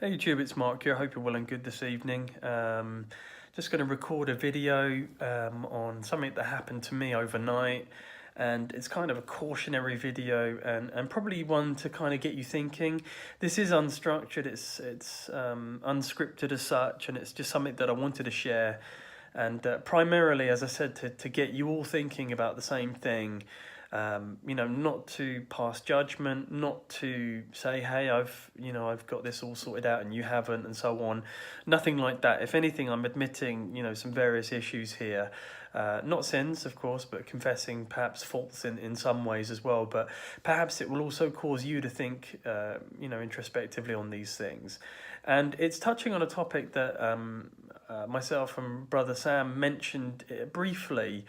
Hey YouTube, it's Mark here. I hope you're well and good this evening. Just going to record a video on something that happened to me overnight, and it's kind of a cautionary video and probably one to kind of get you thinking. This is unstructured, it's unscripted as such, and it's just something that I wanted to share. And primarily, as I said, to get you all thinking about the same thing. Not to pass judgment, not to say, hey, I've got this all sorted out and you haven't, and so on. Nothing like that. If anything, I'm admitting, some various issues here. Not sins, of course, but confessing perhaps faults in some ways as well. But perhaps it will also cause you to think, introspectively on these things. And it's touching on a topic that myself and Brother Sam mentioned briefly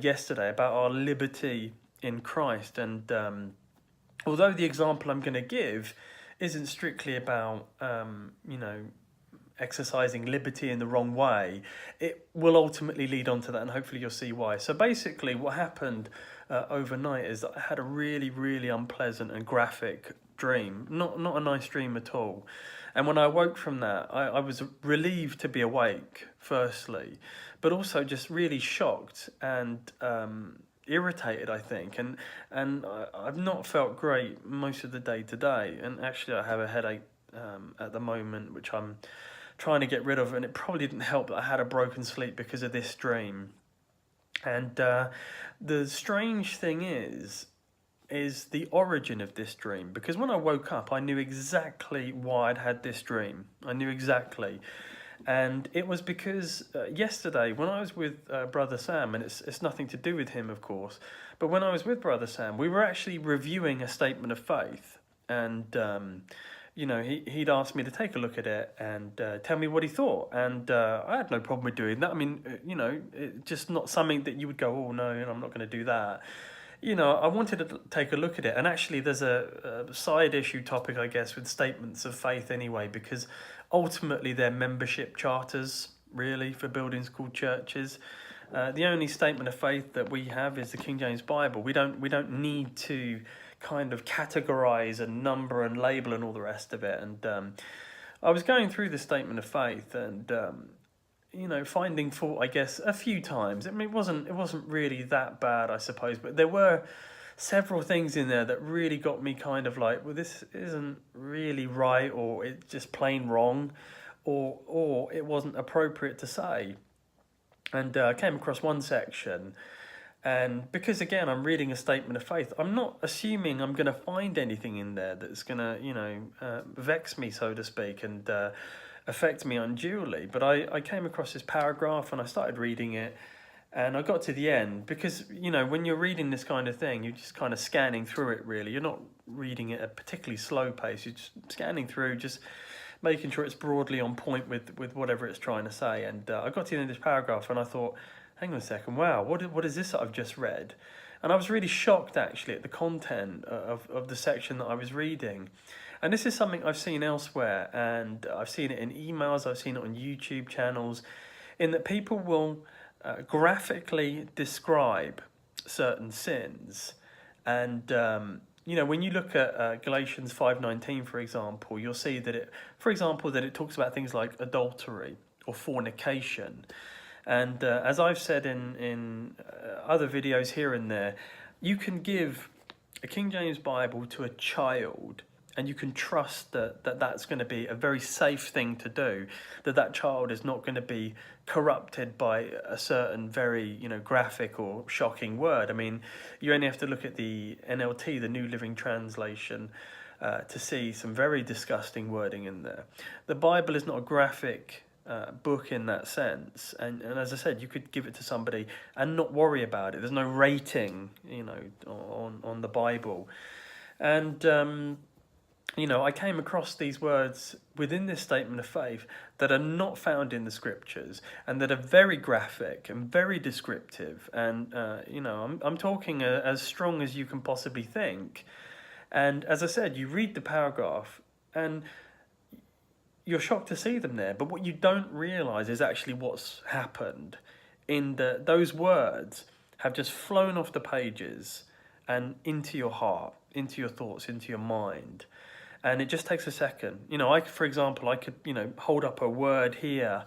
yesterday about our liberty in Christ. And although the example I'm going to give isn't strictly about, exercising liberty in the wrong way, it will ultimately lead on to that, and hopefully you'll see why. So basically what happened overnight is that I had a really, really unpleasant and graphic dream, not a nice dream at all. And when I awoke from that, I was relieved to be awake, firstly, but also just really shocked and irritated, I think. And I've not felt great most of the day today. And actually, I have a headache at the moment, which I'm trying to get rid of. And it probably didn't help that I had a broken sleep because of this dream. And the strange thing is the origin of this dream, because when I woke up I knew exactly why I'd had this dream. I knew exactly, and it was because yesterday when I was with Brother Sam, and it's nothing to do with him, of course, but when I was with Brother Sam, we were actually reviewing a statement of faith, and he'd asked me to take a look at it and tell me what he thought, and I had no problem with doing that. I mean, it's just not something that you would go, oh no, I'm not going to do that. I wanted to take a look at it. And actually there's a side issue topic, I guess, with statements of faith anyway, because ultimately they're membership charters, really, for buildings called churches. The only statement of faith that we have is the King James Bible. We don't need to kind of categorize and number and label and all the rest of it. And I was going through the statement of faith and finding fault, I guess, a few times. I mean, it wasn't really that bad, I suppose, but there were several things in there that really got me kind of like, well, this isn't really right, or it's just plain wrong, or it wasn't appropriate to say. And I came across one section, and because again I'm reading a statement of faith, I'm not assuming I'm going to find anything in there that's going to vex me, so to speak, and affect me unduly. But I came across this paragraph and I started reading it, and I got to the end, because when you're reading this kind of thing, you're just kind of scanning through it, really. You're not reading at a particularly slow pace, you're just scanning through, just making sure it's broadly on point with whatever it's trying to say. And I got to the end of this paragraph and I thought, hang on a second, wow, what is this that I've just read? And I was really shocked actually at the content of the section that I was reading. And this is something I've seen elsewhere, and I've seen it in emails, I've seen it on YouTube channels, in that people will graphically describe certain sins. And, when you look at Galatians 5:19, for example, you'll see that it talks about things like adultery or fornication. And as I've said in other videos here and there, you can give a King James Bible to a child, and you can trust that's going to be a very safe thing to do, that child is not going to be corrupted by a certain very graphic or shocking word. I mean, you only have to look at the NLT, the New Living Translation, to see some very disgusting wording in there. The Bible is not a graphic book in that sense, and as I said, you could give it to somebody and not worry about it. There's no rating on the Bible. And I came across these words within this statement of faith that are not found in the scriptures, and that are very graphic and very descriptive. And I'm talking as strong as you can possibly think. And as I said, you read the paragraph and you're shocked to see them there, but what you don't realise is actually what's happened. Those words have just flown off the pages and into your heart, into your thoughts, into your mind. and it just takes a second. For example, I could, hold up a word here,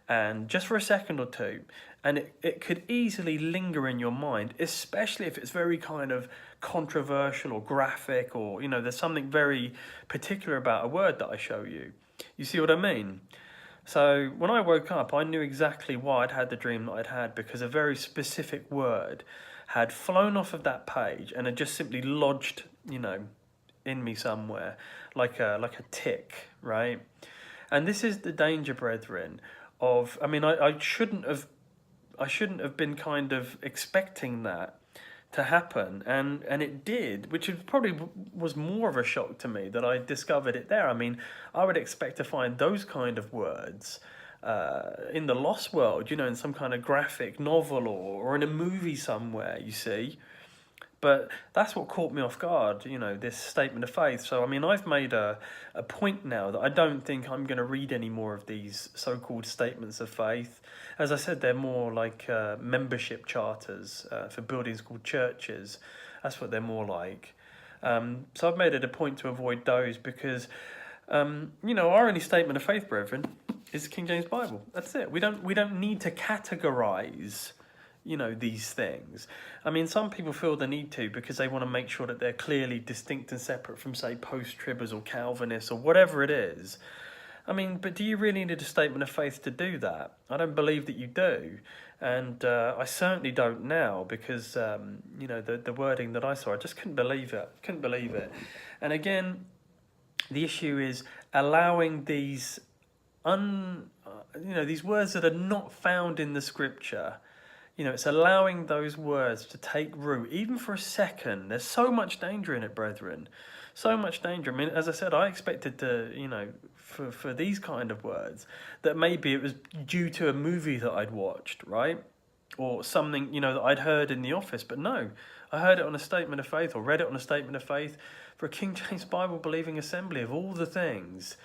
and just for a second or two, and it could easily linger in your mind, especially if it's very kind of controversial or graphic, or, there's something very particular about a word that I show you. You see what I mean? So when I woke up, I knew exactly why I'd had the dream that I'd had, because a very specific word had flown off of that page and had just simply lodged, in me somewhere, like a tick, right? And this is the danger, brethren, of, I shouldn't have been kind of expecting that to happen, and it did, which probably was more of a shock to me that I discovered it there. I would expect to find those kind of words in the lost world, in some kind of graphic novel or in a movie somewhere, you see. But that's what caught me off guard, this statement of faith. So, I've made a point now that I don't think I'm going to read any more of these so-called statements of faith. As I said, they're more like membership charters for buildings called churches. That's what they're more like. So I've made it a point to avoid those because, our only statement of faith, brethren, is the King James Bible. That's it. We don't need to categorize these things. Some people feel the need to because they want to make sure that they're clearly distinct and separate from, say, post-tribbers or Calvinists or whatever it is. But do you really need a statement of faith to do that? I don't believe that you do. And I certainly don't now because, the wording that I saw, I just couldn't believe it. And again, the issue is allowing these these words that are not found in the scripture. It's allowing those words to take root, even for a second. There's so much danger in it, brethren. So much danger. As I said, I expected to, for these kind of words, that maybe it was due to a movie that I'd watched, right? Or something, that I'd heard in the office. But no, I heard it on a statement of faith or read it on a statement of faith for a King James Bible-believing assembly of all the things.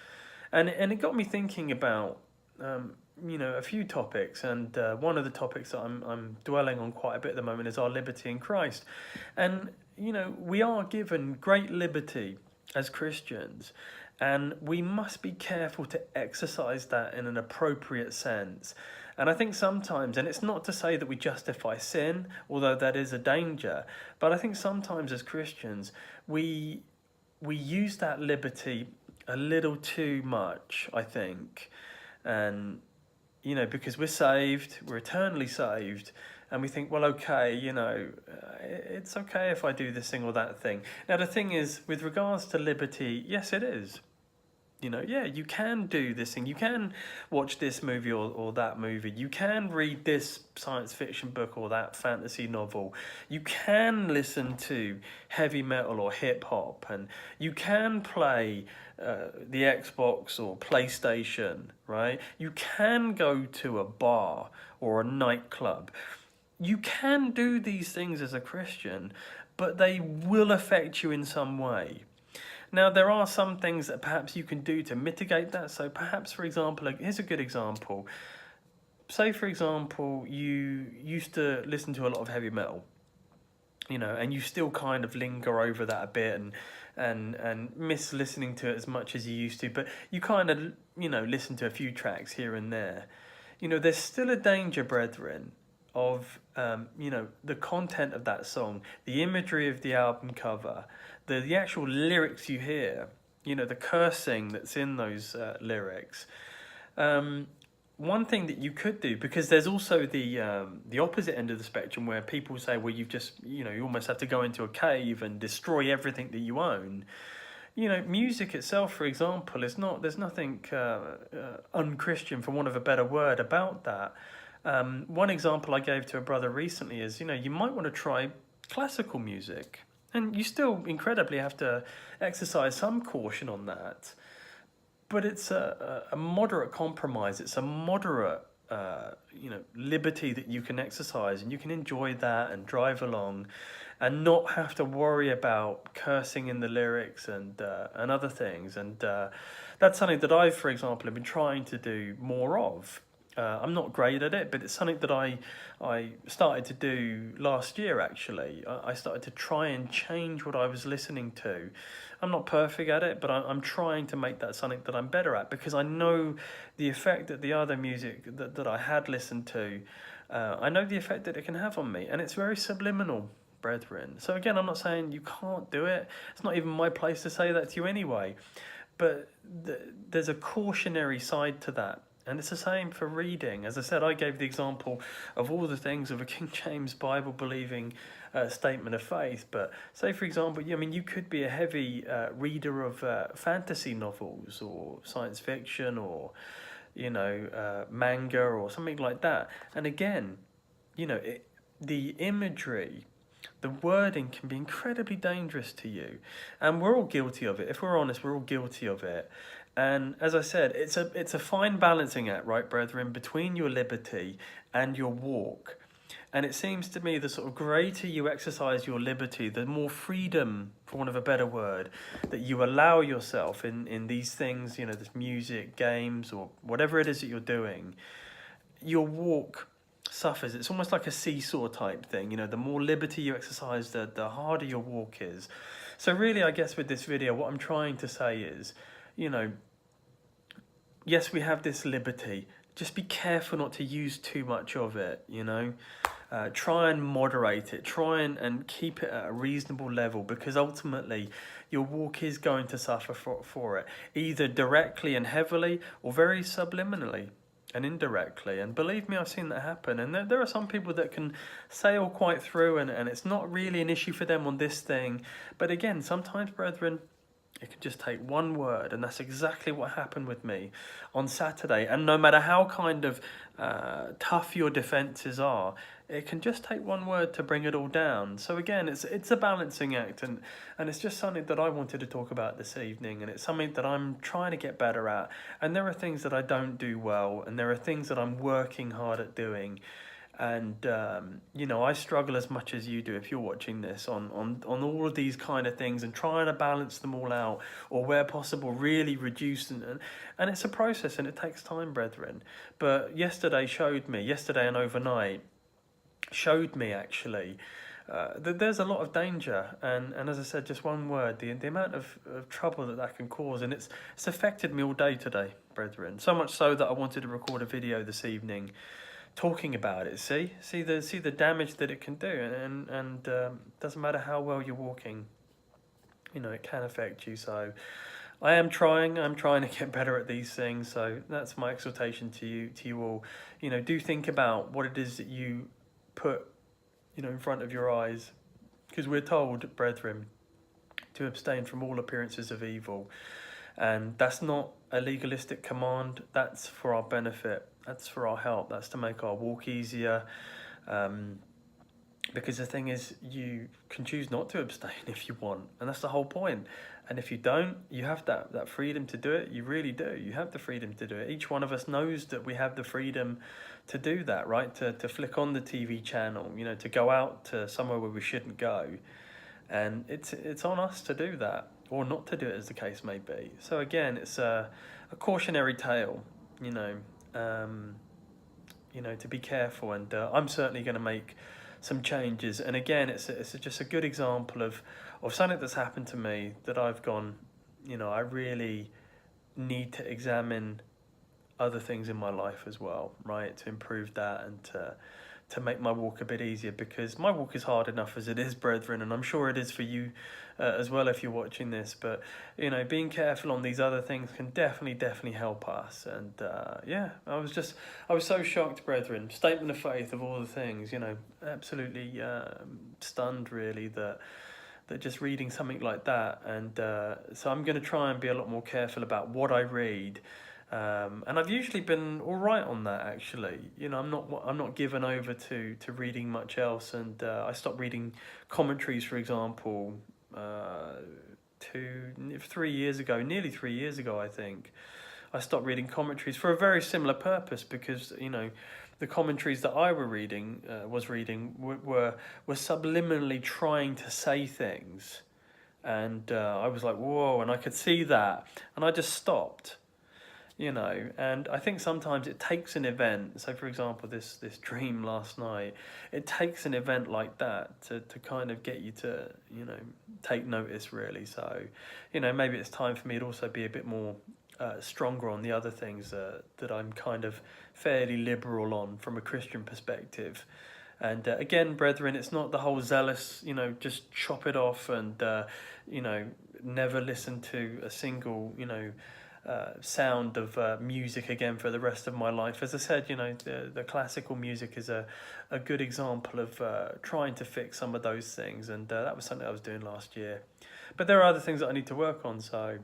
And it got me thinking about... a few topics, and one of the topics that I'm dwelling on quite a bit at the moment is our liberty in Christ. And, we are given great liberty as Christians, and we must be careful to exercise that in an appropriate sense. And I think sometimes, and it's not to say that we justify sin, although that is a danger, but I think sometimes as Christians, we use that liberty a little too much, I think. And because we're saved, we're eternally saved, and we think, well, okay, it's okay if I do this thing or that thing. Now, the thing is, with regards to liberty, yes, it is. You can do this thing. You can watch this movie or that movie. You can read this science fiction book or that fantasy novel. You can listen to heavy metal or hip hop, and you can play the Xbox or PlayStation, right? You can go to a bar or a nightclub. You can do these things as a Christian, but they will affect you in some way. Now, there are some things that perhaps you can do to mitigate that. So perhaps, for example, here's a good example. Say, for example, you used to listen to a lot of heavy metal, and you still kind of linger over that a bit and miss listening to it as much as you used to. But you kind of, listen to a few tracks here and there. There's still a danger, brethren, of, the content of that song, the imagery of the album cover, the actual lyrics you hear, the cursing that's in those lyrics. One thing that you could do, because there's also the opposite end of the spectrum where people say, well, you almost have to go into a cave and destroy everything that you own. Music itself, for example, there's nothing unchristian, for want of a better word, about that. One example I gave to a brother recently is, you might want to try classical music. And you still incredibly have to exercise some caution on that. But it's a moderate compromise. It's a moderate, liberty that you can exercise, and you can enjoy that and drive along and not have to worry about cursing in the lyrics and other things. And that's something that I, for example, have been trying to do more of. I'm not great at it, but it's something that I started to do last year, actually. I started to try and change what I was listening to. I'm not perfect at it, but I'm trying to make that something that I'm better at, because I know the effect that the other music that I had listened to, I know the effect that it can have on me, and it's very subliminal, brethren. So again, I'm not saying you can't do it. It's not even my place to say that to you anyway. But there's a cautionary side to that. And it's the same for reading. As I said, I gave the example of all the things of a King James Bible believing statement of faith. But say, for example, you could be a heavy reader of fantasy novels or science fiction or, manga or something like that. And again, the imagery, the wording can be incredibly dangerous to you, and we're all guilty of it. If we're honest, we're all guilty of it. And as I said, it's a fine balancing act, right, brethren, between your liberty and your walk. And it seems to me the sort of greater you exercise your liberty, the more freedom, for want of a better word, that you allow yourself in these things, this music, games, or whatever it is that you're doing, your walk suffers. It's almost like a seesaw type thing. The more liberty you exercise, the harder your walk is. So really, I guess with this video, what I'm trying to say is, yes, we have this liberty. Just be careful not to use too much of it, Try and moderate it. Try and keep it at a reasonable level, because ultimately your walk is going to suffer for it, either directly and heavily or very subliminally and indirectly. And believe me, I've seen that happen. And there are some people that can sail quite through, and it's not really an issue for them on this thing. But again, sometimes, brethren, it can just take one word, and that's exactly what happened with me on Saturday. And no matter how kind of tough your defences are, it can just take one word to bring it all down. So again, it's a balancing act, and it's just something that I wanted to talk about this evening, and it's something that I'm trying to get better at. And there are things that I don't do well, and there are things that I'm working hard at doing. And I struggle as much as you do, if you're watching this, on all of these kind of things, and trying to balance them all out, or where possible really reduce and it's a process, and it takes time, brethren. But yesterday and overnight showed me actually that there's a lot of danger, and as I said, just one word, the amount of trouble that can cause, and it's affected me all day today, brethren, so much so that I wanted to record a video this evening talking about it. See the damage that it can do, and doesn't matter how well you're walking, it can affect you. So I'm trying to get better at these things. So that's my exhortation to you all. Do think about what it is that you put in front of your eyes, because we're told, brethren, to abstain from all appearances of evil. And that's not a legalistic command. That's for our benefit. That's for our help. That's to make our walk easier. Because the thing is, you can choose not to abstain if you want. And that's the whole point. And if you don't, you have that freedom to do it. You really do. You have the freedom to do it. Each one of us knows that we have the freedom to do that, right? To flick on the TV channel, to go out to somewhere where we shouldn't go. And it's on us to do that, or not to do it, as the case may be. So again, it's a cautionary tale, to be careful. And I'm certainly going to make some changes. And again, it's just a good example of something that's happened to me, that I've gone, I really need to examine other things in my life as well, right? To improve that, and to make my walk a bit easier, because my walk is hard enough as it is, brethren, and I'm sure it is for you as well if you're watching this. But being careful on these other things can definitely help us. And I was so shocked, brethren. Statement of faith of all the things, absolutely stunned, really, that just reading something like that. And so I'm going to try and be a lot more careful about what I read. And I've usually been all right on that, actually. I'm not given over to reading much else, and I stopped reading commentaries, for example, 3 years ago, nearly 3 years ago, I think. I stopped reading commentaries for a very similar purpose, because the commentaries that I was reading were subliminally trying to say things, and I was like, whoa, and I could see that, and I just stopped. And I think sometimes it takes an event. So, for example, this dream last night, it takes an event like that to kind of get you to, take notice, really. So, maybe it's time for me to also be a bit more stronger on the other things that I'm kind of fairly liberal on from a Christian perspective. And again, brethren, it's not the whole zealous, just chop it off and, never listen to a single, sound of music again for the rest of my life. As I said, the classical music is a good example of trying to fix some of those things. And that was something I was doing last year. But there are other things that I need to work on. So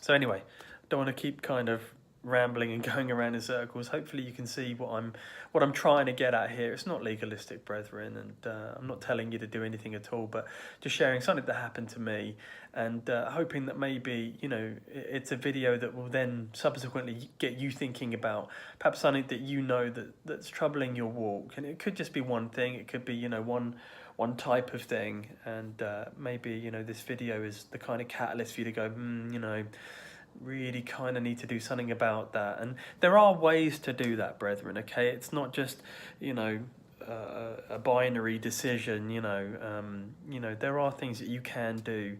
anyway, don't want to keep kind of rambling and going around in circles. Hopefully you can see what I'm trying to get at here. It's not legalistic, brethren, and I'm not telling you to do anything at all, but just sharing something that happened to me, and hoping that maybe it's a video that will then subsequently get you thinking about perhaps something that that's troubling your walk. And it could just be one thing, it could be one type of thing, and maybe this video is the kind of catalyst for you to go, really kind of need to do something about that. And there are ways to do that, brethren, okay? It's not just a binary decision. There are things that you can do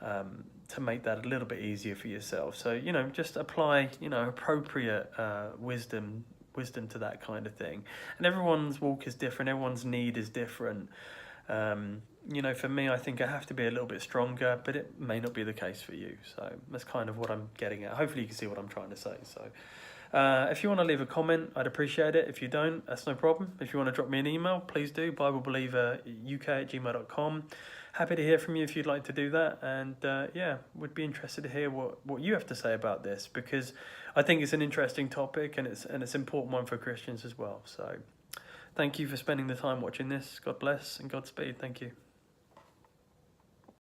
to make that a little bit easier for yourself. So just apply appropriate wisdom to that kind of thing. And everyone's walk is different, everyone's need is different. For me, I think I have to be a little bit stronger, but it may not be the case for you. So that's kind of what I'm getting at. Hopefully you can see what I'm trying to say. So if you want to leave a comment, I'd appreciate it. If you don't, that's no problem. If you want to drop me an email, please do, BibleBelieverUK@gmail.com. Happy to hear from you if you'd like to do that. And would be interested to hear what you have to say about this, because I think it's an interesting topic, and it's an important one for Christians as well. So thank you for spending the time watching this. God bless and Godspeed. Thank you.